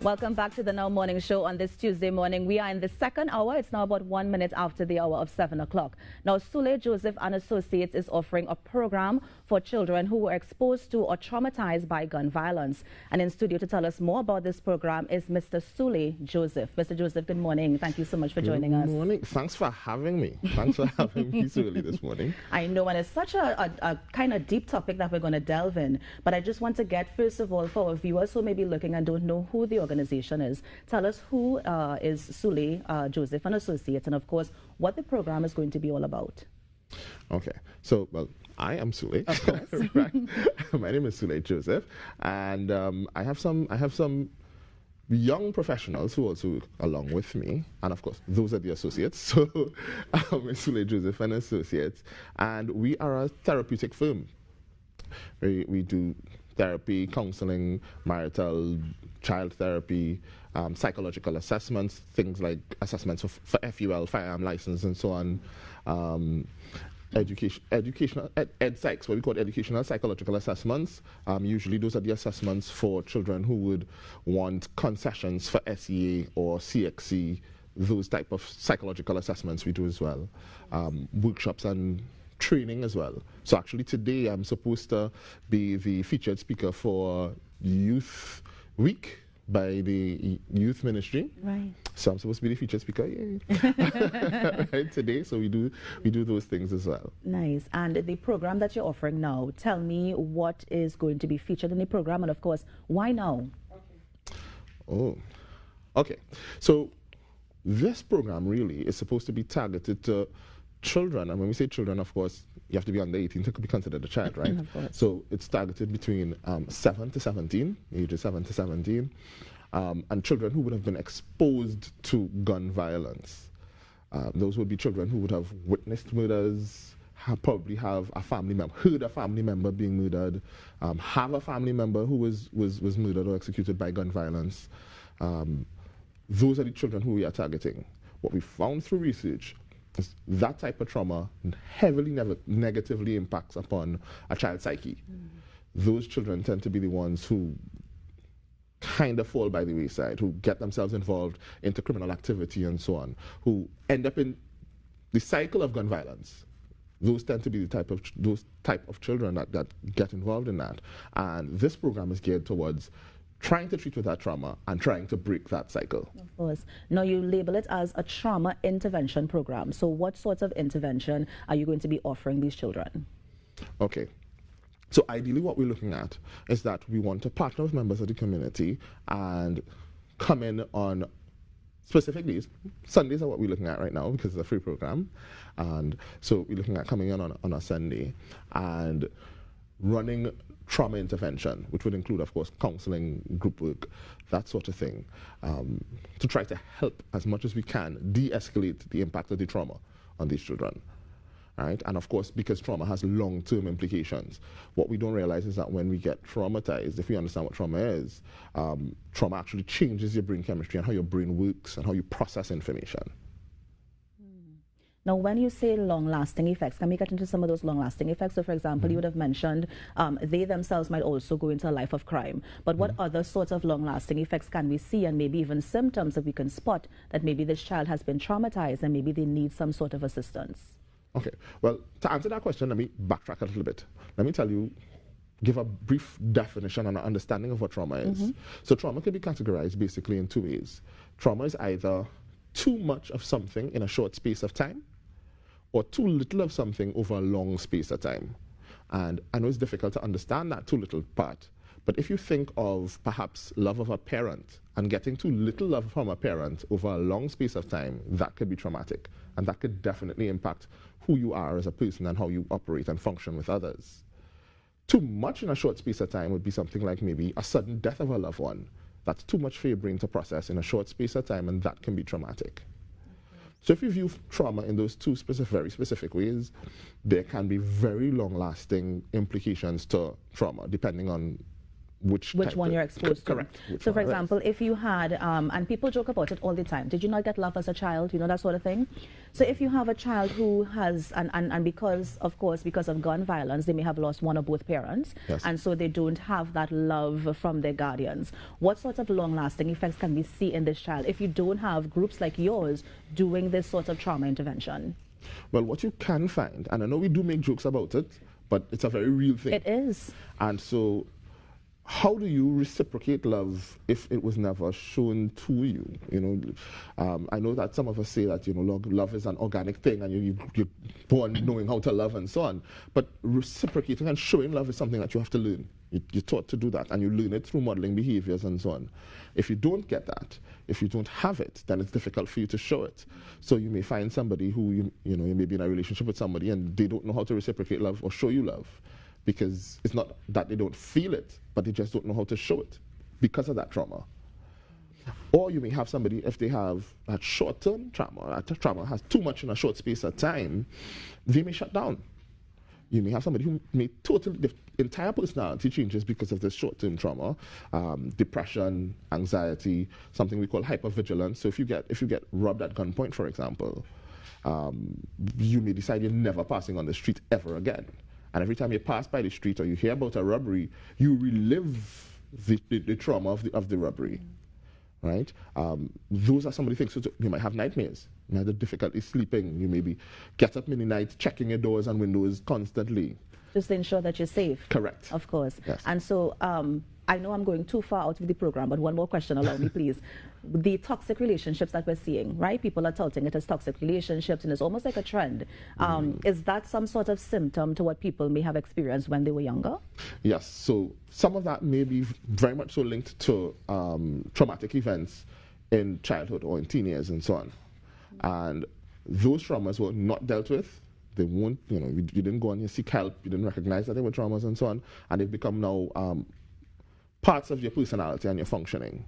Welcome back to the Now Morning Show on this Tuesday morning. We are in the second hour. It's now about 1 minute after the hour of 7 o'clock. Now, Sule Joseph and Associates is offering a program for children who were exposed to or traumatized by gun violence. And in studio to tell us more about this program is Mr. Sule Joseph. Mr. Joseph, good morning. Thank you so much for joining us. Good morning. Thanks for having me. Thanks for having me so early this morning. I know, and it's such a kind of deep topic that we're going to delve in. But I just want to get, first of all, for our viewers who may be looking and don't know who the organization is, tell us who is Sule Joseph and Associates, and of course, what the program is going to be all about. Okay, so, well, I am Sule. Of course. Right? My name is Sule Joseph, and I have some young professionals who also work along with me, and of course, those are the associates. So, it's Sule Joseph and Associates, and we are a therapeutic firm. We do therapy, counseling, marital, child therapy, psychological assessments, things like assessments for FUL, firearm license, and so on. Educational ed psychs, what we call educational psychological assessments. Usually those are the assessments for children who would want concessions for SEA or CXC, those type of psychological assessments we do as well. Workshops and training as well. So actually today I'm supposed to be the featured speaker for Youth Week by the Youth Ministry. Right. So I'm supposed to be the featured speaker, yay. Right, today. So we do those things as well. Nice. And the program that you're offering now, tell me what is going to be featured in the program, and of course, why now? Okay. Oh, okay. So this program really is supposed to be targeted to children, and when we say children, of course, you have to be under 18 to be considered a child, right? Of course. So it's targeted between 7 to 17, ages 7 to 17, and children who would have been exposed to gun violence. Those would be children who would have witnessed murders, probably have a family member, heard a family member being murdered, have a family member who was murdered or executed by gun violence. Those are the children who we are targeting. What we found through research, that type of trauma heavily negatively impacts upon a child's psyche. Those children tend to be the ones who kind of fall by the wayside, who get themselves involved into criminal activity and so on, who end up in the cycle of gun violence. Those tend to be those type of children that get involved in that. And this program is geared towards trying to treat with that trauma and trying to break that cycle. Of course. Now you label it as a trauma intervention program. So what sorts of intervention are you going to be offering these children? Okay. So ideally what we're looking at is that we want to partner with members of the community and come in on specific days. Sundays are what we're looking at right now because it's a free program. And so we're looking at coming in on a Sunday and running trauma intervention, which would include, of course, counseling, group work, that sort of thing, to try to help as much as we can de-escalate the impact of the trauma on these children. Right? And of course, because trauma has long-term implications, what we don't realize is that when we get traumatized, if we understand what trauma is, trauma actually changes your brain chemistry and how your brain works and how you process information. Now, when you say long-lasting effects, can we get into some of those long-lasting effects? So, for example, you would have mentioned they themselves might also go into a life of crime. But what other sorts of long-lasting effects can we see, and maybe even symptoms that we can spot that maybe this child has been traumatized and maybe they need some sort of assistance? Okay. Well, to answer that question, let me backtrack a little bit. Let me give a brief definition and an understanding of what trauma is. So trauma can be categorized basically in two ways. Trauma is either too much of something in a short space of time, or too little of something over a long space of time. And I know it's difficult to understand that too little part, but if you think of perhaps love of a parent and getting too little love from a parent over a long space of time, that could be traumatic. And that could definitely impact who you are as a person and how you operate and function with others. Too much in a short space of time would be something like maybe a sudden death of a loved one. That's too much for your brain to process in a short space of time, and that can be traumatic. So if you view trauma in those two very specific ways, there can be very long-lasting implications to trauma, depending on which one you're exposed to. Correct. So, for example, if you had, and people joke about it all the time, did you not get love as a child? You know, that sort of thing. So if you have a child who has, and because, of course, because of gun violence, they may have lost one or both parents, yes. and so they don't have that love from their guardians. What sort of long-lasting effects can we see in this child if you don't have groups like yours doing this sort of trauma intervention? Well, what you can find, and I know we do make jokes about it, but it's a very real thing. It is. And so, how do you reciprocate love if it was never shown to you? You know, I know that some of us say that, you know, love is an organic thing and you're born knowing how to love and so on. But reciprocating and showing love is something that you have to learn. You're taught to do that, and you learn it through modeling behaviors and so on. If you don't get that, if you don't have it, then it's difficult for you to show it. So you may find somebody who, you may be in a relationship with somebody and they don't know how to reciprocate love or show you love, because it's not that they don't feel it, but they just don't know how to show it because of that trauma. Or you may have somebody, if they have that short-term trauma, that trauma has too much in a short space of time, they may shut down. You may have somebody who may the entire personality changes because of this short-term trauma, depression, anxiety, something we call hypervigilance. So if you get robbed at gunpoint, for example, you may decide you're never passing on the street ever again. And every time you pass by the street or you hear about a robbery, you relive the trauma of the robbery, right? Those are some of the things. So you might have nightmares. You might have difficulty sleeping. You maybe get up in the night, checking your doors and windows constantly. Just to ensure that you're safe. Correct. Of course. Yes. And so I know I'm going too far out of the program, but one more question, allow me, please. The toxic relationships that we're seeing, right? People are touting it as toxic relationships, and it's almost like a trend. Is that some sort of symptom to what people may have experienced when they were younger? Yes. So some of that may be very much so linked to traumatic events in childhood or in teen years and so on. And those traumas were not dealt with. They won't, you didn't go and seek help. You didn't recognize that they were traumas and so on. And they've become now parts of your personality and your functioning.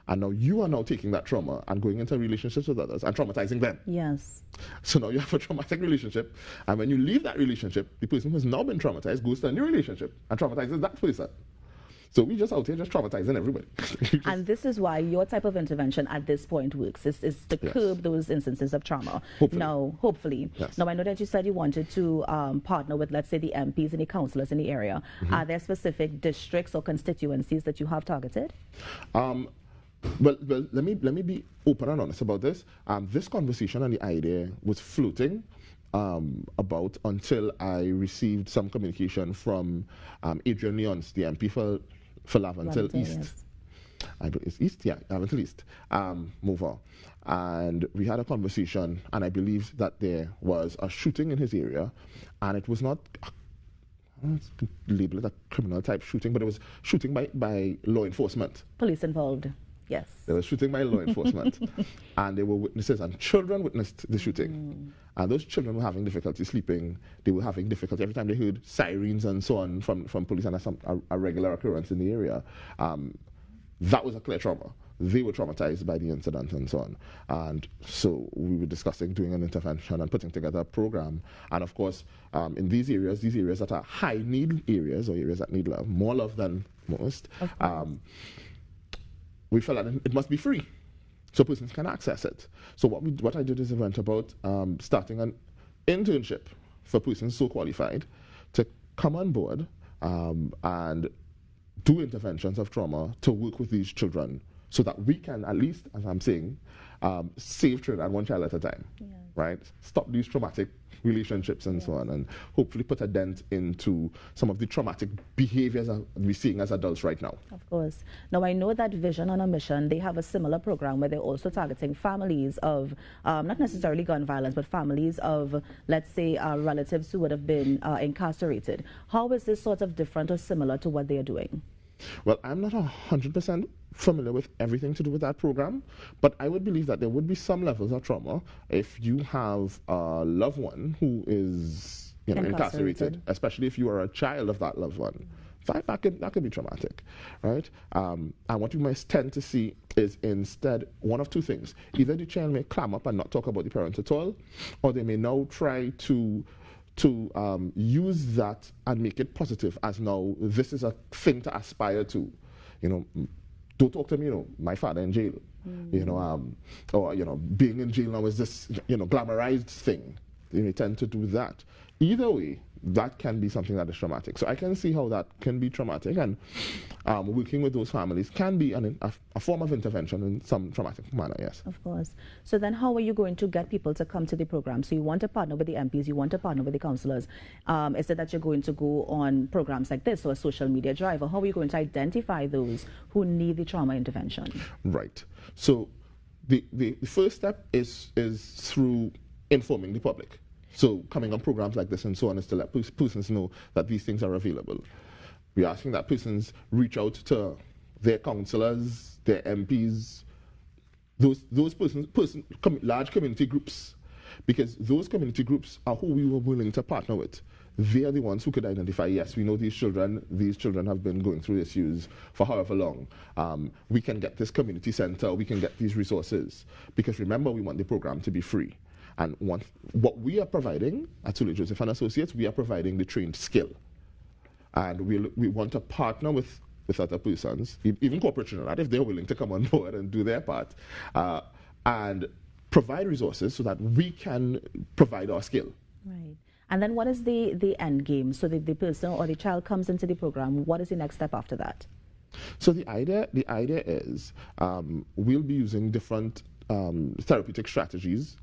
And now you are now taking that trauma and going into relationships with others and traumatizing them. Yes. So now you have a traumatic relationship. And when you leave that relationship, the person who has now been traumatized goes to a new relationship and traumatizes that person. So we just out here just traumatizing everybody. And this is why your type of intervention at this point works, is to curb those instances of trauma. Hopefully. Now, hopefully. Yes. Now, I know that you said you wanted to partner with, let's say, the MPs and the councillors in the area. Are there specific districts or constituencies that you have targeted? Well, let me be open and honest about this. This conversation and the idea was floating about until I received some communication from Adrian Leons, the MP for Laventille East. Yes. It's East, yeah, Laventille East. Mover. And we had a conversation, and I believed that there was a shooting in his area, and it was not, let's label it a criminal type shooting, but it was shooting by law enforcement. Police involved. Yes. They were shooting by law enforcement, and there were witnesses, and children witnessed the shooting. And those children were having difficulty sleeping. They were having difficulty every time they heard sirens and so on from police, and that's a regular occurrence in the area. That was a clear trauma. They were traumatized by the incident and so on. And so we were discussing doing an intervention and putting together a program. And of course, in these areas that are high need areas, or areas that need love, more love than most, we felt that it must be free, so persons can access it. So what I did is I went about starting an internship for persons so qualified to come on board and do interventions of trauma to work with these children, so that we can at least, as I'm saying, save Trinidad one child at a time, right? Stop these traumatic relationships and so on, and hopefully put a dent into some of the traumatic behaviors that we're seeing as adults right now. Of course. Now, I know that Vision on a Mission, they have a similar program where they're also targeting families of, not necessarily gun violence, but families of, let's say, relatives who would have been incarcerated. How is this sort of different or similar to what they are doing? Well, I'm not 100% familiar with everything to do with that program, but I would believe that there would be some levels of trauma if you have a loved one who is incarcerated, especially if you are a child of that loved one. That could be traumatic, right? And what you might tend to see is instead one of two things. Either the child may clam up and not talk about the parent at all, or they may now try to to use that and make it positive as now this is a thing to aspire to. You know, don't talk to me, you know, my father in jail. You know, or, you know, being in jail now is this, you know, glamorized thing. You may tend to do that. Either way, that can be something that is traumatic. So I can see how that can be traumatic, and working with those families can be a form of intervention in some traumatic manner, yes. Of course. So then how are you going to get people to come to the program? So you want to partner with the MPs, you want to partner with the counsellors. Is it that you're going to go on programs like this or a social media drive, or how are you going to identify those who need the trauma intervention? Right. So the first step is through informing the public. So coming on programs like this and so on is to let persons know that these things are available. We're asking that persons reach out to their counsellors, their MPs, those persons, large community groups, because those community groups are who we were willing to partner with. They are the ones who could identify, yes, we know these children have been going through issues for however long. We can get this community center, we can get these resources. Because remember, we want the program to be free. And what we are providing at Sule Joseph and Associates, we are providing the trained skill. And we want to partner with other persons, even corporate children, if they're willing to come on board and do their part, and provide resources so that we can provide our skill. Right. And then what is the end game? So the person or the child comes into the program, what is the next step after that? So the idea is we'll be using different therapeutic strategies.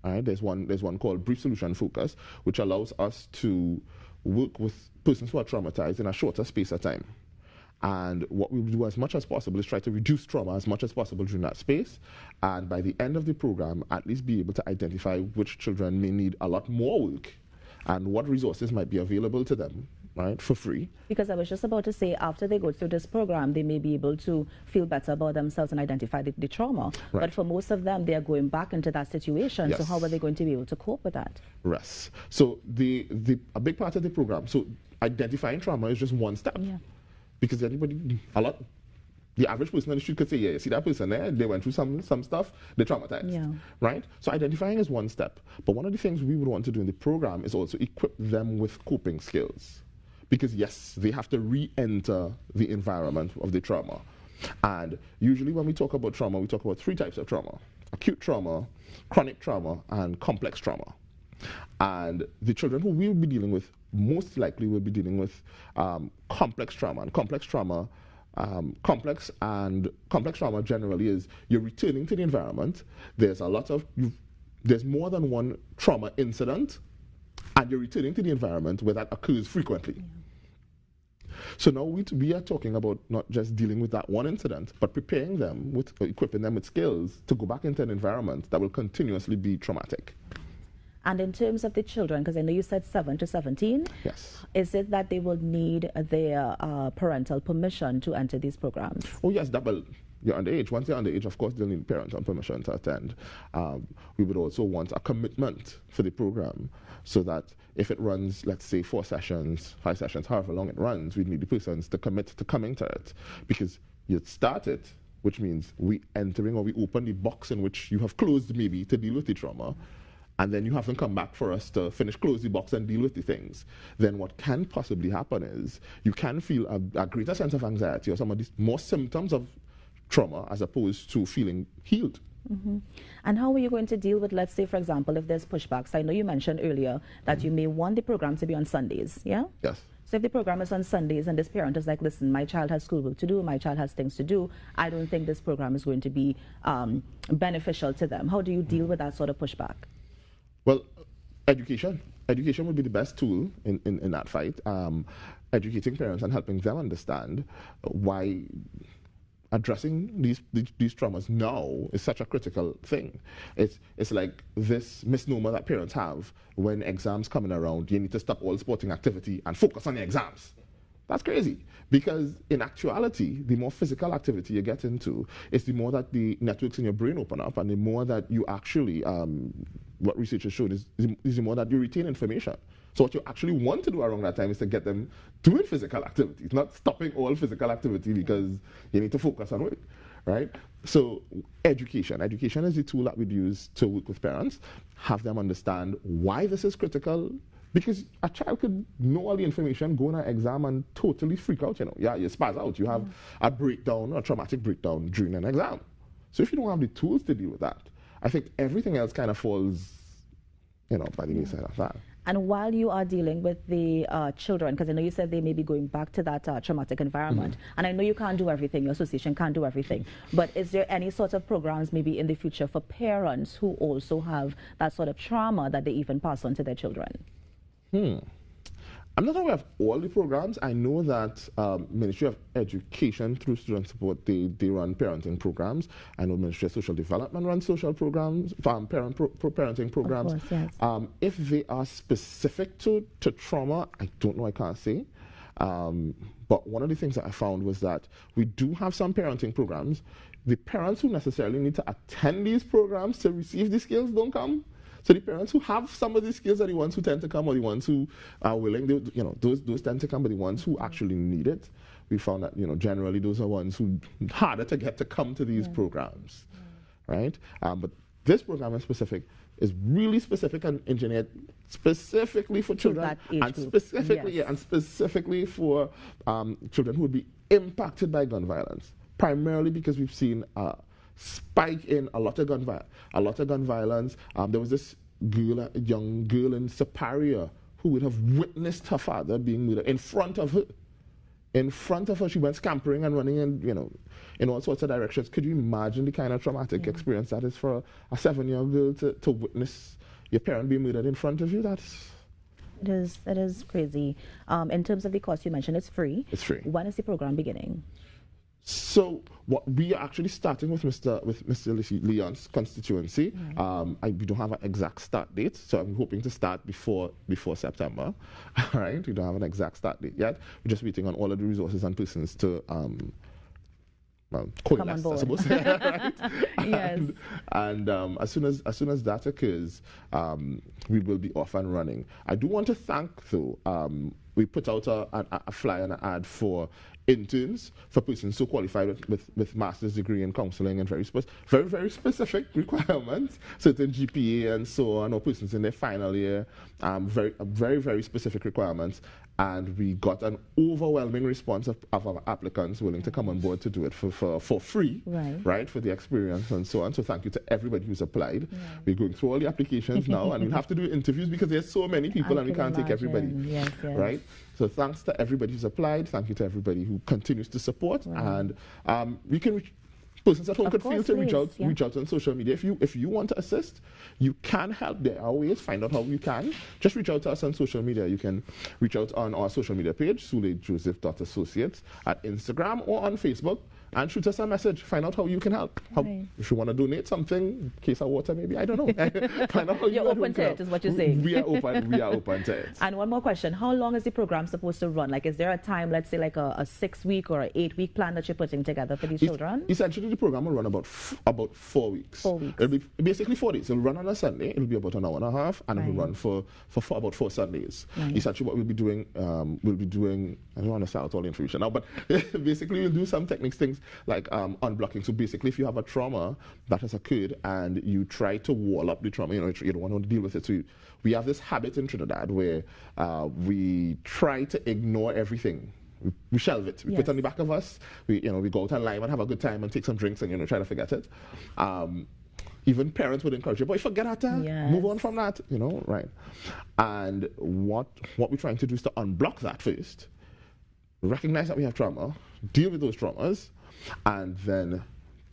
Right? There's one called brief solution focus, which allows us to work with persons who are traumatized in a shorter space of time. And what we will do as much as possible is try to reduce trauma as much as possible during that space. And by the end of the program, at least be able to identify which children may need a lot more work and what resources might be available to them, right, for free. Because I was just about to say, after they go through this program, they may be able to feel better about themselves and identify the trauma. Right. But for most of them, they are going back into that situation. Yes. So how are they going to be able to cope with that? Yes. So a big part of the program, so identifying trauma is just one step. Yeah. Because the average person on the street could say, yeah, see that person there, they went through some stuff, they're traumatized, yeah. Right? So identifying is one step. But one of the things we would want to do in the program is also equip them with coping skills. Because yes, they have to re-enter the environment of the trauma. And usually when we talk about trauma, we talk about three types of trauma: acute trauma, chronic trauma, and complex trauma. And the children who we'll be dealing with most likely will be dealing with complex trauma. And complex trauma generally is you're returning to the environment. There's more than one trauma incident, and you're returning to the environment where that occurs frequently. Yeah. So now we are talking about not just dealing with that one incident, but preparing them equipping them with skills to go back into an environment that will continuously be traumatic. And in terms of the children, because I know you said 7 to 17, yes, is it that they will need their parental permission to enter these programs? Oh yes, you're underage. Once they're underage, of course, they'll need parental permission to attend. We would also want a commitment for the program, so that if it runs, let's say 4 sessions, 5 sessions, however long it runs, we need the persons to commit to coming to it. Because you start it, which means we open the box in which you have closed maybe to deal with the trauma, and then you have to come back for us to close the box and deal with the things. Then what can possibly happen is you can feel a greater sense of anxiety or some of these more symptoms of trauma as opposed to feeling healed. Mm-hmm. And how are you going to deal with, let's say, for example, if there's pushbacks? I know you mentioned earlier that you may want the program to be on Sundays, yeah? Yes. So if the program is on Sundays and this parent is like, listen, my child has schoolwork to do, my child has things to do, I don't think this program is going to be beneficial to them. How do you deal with that sort of pushback? Well, education would be the best tool in that fight. Educating parents and helping them understand why addressing these traumas now is such a critical thing. It's like this misnomer that parents have when exams coming around. You need to stop all sporting activity and focus on the exams. That's crazy, because in actuality, the more physical activity you get into, is the more that the networks in your brain open up, and the more that you actually, what research has showed is the more that you retain information. So what you actually want to do around that time is to get them doing physical activities, not stopping all physical activity because you need to focus on work, right? So education is the tool that we'd use to work with parents, have them understand why this is critical, Because a child could know all the information, go on an exam and totally freak out, you know. Yeah, you spaz out. You have a breakdown, a traumatic breakdown during an exam. So if you don't have the tools to deal with that, I think everything else kind of falls, you know, by the wayside of that. And while you are dealing with the children, because I know you said they may be going back to that traumatic environment, and I know you can't do everything, your association can't do everything, but is there any sort of programs maybe in the future for parents who also have that sort of trauma that they even pass on to their children? I'm not aware of all the programs. I know that Ministry of Education through Student Support, they run parenting programs. I know Ministry of Social Development runs social programs, parenting programs. Of course, yes. If they are specific to trauma, I don't know, I can't say. But one of the things that I found was that we do have some parenting programs. The parents who necessarily need to attend these programs to receive the skills don't come. So the parents who have some of these skills are the ones who tend to come, or the ones who are willing, you know, those tend to come, but the ones who actually need it, we found that, you know, generally those are ones who harder to get to come to these programs, right? But this program in specific is really specific and engineered specifically for children, and specifically, and specifically for children who would be impacted by gun violence, primarily because we've seen spike in a lot of gun violence. There was this girl, a young girl in Superior who would have witnessed her father being murdered in front of her. In front of her, she went scampering and running in, you know, in all sorts of directions. Could you imagine the kind of traumatic experience that is for a 7-year-old girl to witness your parent being murdered in front of you? It is crazy. In terms of the cost you mentioned, it's free. It's free. When is the program beginning? So what we are actually starting with Mr. Leon's constituency. We don't have an exact start date, so I'm hoping to start before September. All right, we don't have an exact start date yet. We're just waiting on all of the resources and persons to coalesce, I suppose. Right? Yes. And as soon as that occurs, we will be off and running. I do want to thank, though, we put out a flyer and an ad for interns, for persons so qualified with master's degree in counseling and very specific requirements, certain GPA and so on, or persons in their final year, very specific requirements. And we got an overwhelming response of our applicants willing to come on board to do it for free, right, for the experience and so on. So thank you to everybody who's applied. We're going through all the applications now, and we'll have to do interviews because there's so many people and we can't take everybody, right? So thanks to everybody who's applied. Thank you to everybody who continues to support. And we can reach persons at home could feel to reach out on social media. If you want to assist, you can help. There are ways. Find out how you can. Just reach out to us on social media. You can reach out on our social media page, SuleJoseph.associates, at Instagram or on Facebook, and shoot us a message. Find out how you can help. If you want to donate something, case of water maybe, I don't know. Find out how you're open to it, is what you're saying. We are open to it. And one more question. How long is the program supposed to run? Like, is there a time, let's say like a 6-week or an 8-week plan that you're putting together for these children? Essentially, the program will run about 4 weeks. 4 weeks. It'll be basically 4 days. It'll run on a Sunday. It'll be about an hour and a half, and it will run for about 4 Sundays. Essentially, what we'll be doing, I don't want to sell out all the information now, but basically we'll do some techniques, things like unblocking. So basically, if you have a trauma that has occurred and you try to wall up the trauma, you don't want to deal with it. So we have this habit in Trinidad where we try to ignore everything. We shelve it. We put it on the back of us. We go out on Lime and have a good time and take some drinks and try to forget it. Even parents would encourage you, boy, forget that, move on from that, right? And what we're trying to do is to unblock that first, recognize that we have trauma, deal with those traumas, and then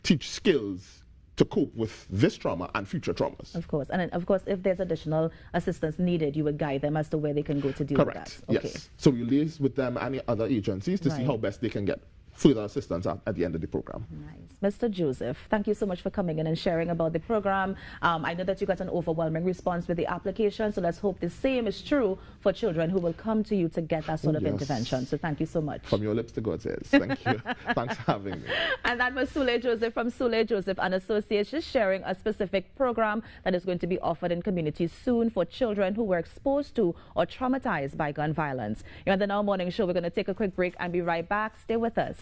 teach skills to cope with this trauma and future traumas. Of course. And then, of course, if there's additional assistance needed, you would guide them as to where they can go to deal with that. Yes. So we liaise with them and the other agencies to see how best they can get further assistance at the end of the program. Nice. Mr. Joseph, thank you so much for coming in and sharing about the program. I know that you got an overwhelming response with the application, so let's hope the same is true for children who will come to you to get that sort of intervention. So thank you so much. From your lips to God's ears. Thank you. Thanks for having me. And that was Sule Joseph from Sule Joseph and Associates, just sharing a specific program that is going to be offered in communities soon for children who were exposed to or traumatized by gun violence. You're on the Now Morning Show. We're going to take a quick break and be right back. Stay with us.